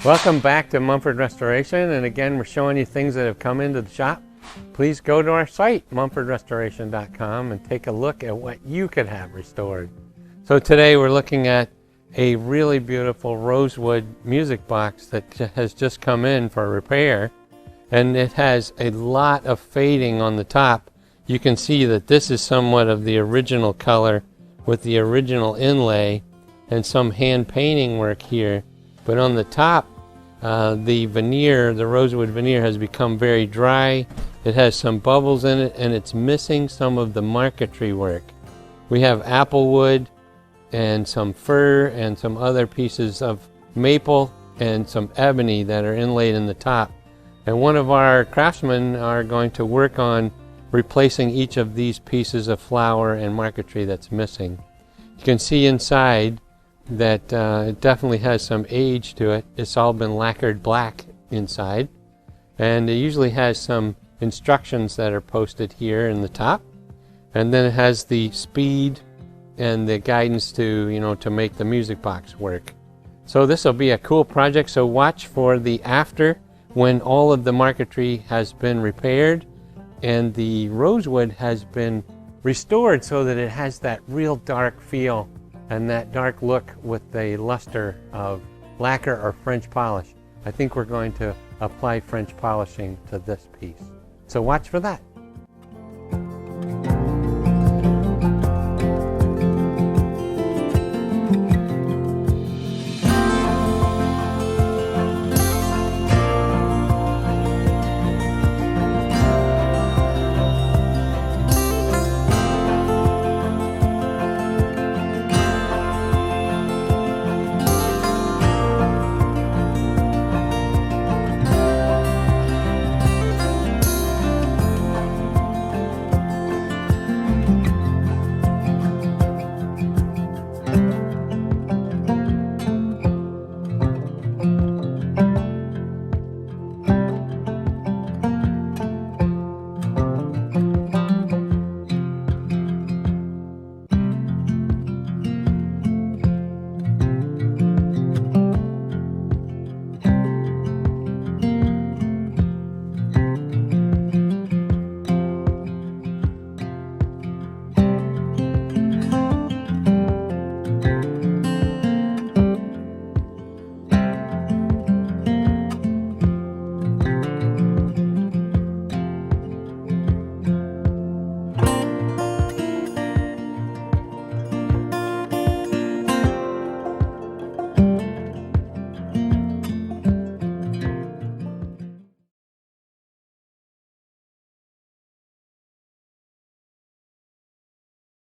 Welcome back to Mumford Restoration, and again we're showing you things that have come into the shop. Please go to our site, mumfordrestoration.com, and take a look at what you could have restored. So today we're looking at a really beautiful rosewood music box that has just come in for repair, and it has a lot of fading on the top. You can see that this is somewhat of the original color with the original inlay and some hand painting work here. But on the top, the veneer, the rosewood veneer, has become very dry. It has some bubbles in it, and it's missing some of the marquetry work. We have apple wood and some fir and some other pieces of maple and some ebony that are inlaid in the top. And one of our craftsmen are going to work on replacing each of these pieces of flower and marquetry that's missing. You can see inside that it definitely has some age to it. It's all been lacquered black inside, and it usually has some instructions that are posted here in the top, and then it has the speed and the guidance to to make the music box work. So this will be a cool project, so watch for the after when all of the marquetry has been repaired and the rosewood has been restored so that it has that real dark feel and that dark look with the luster of lacquer or French polish. I think we're going to apply French polishing to this piece. So watch for that.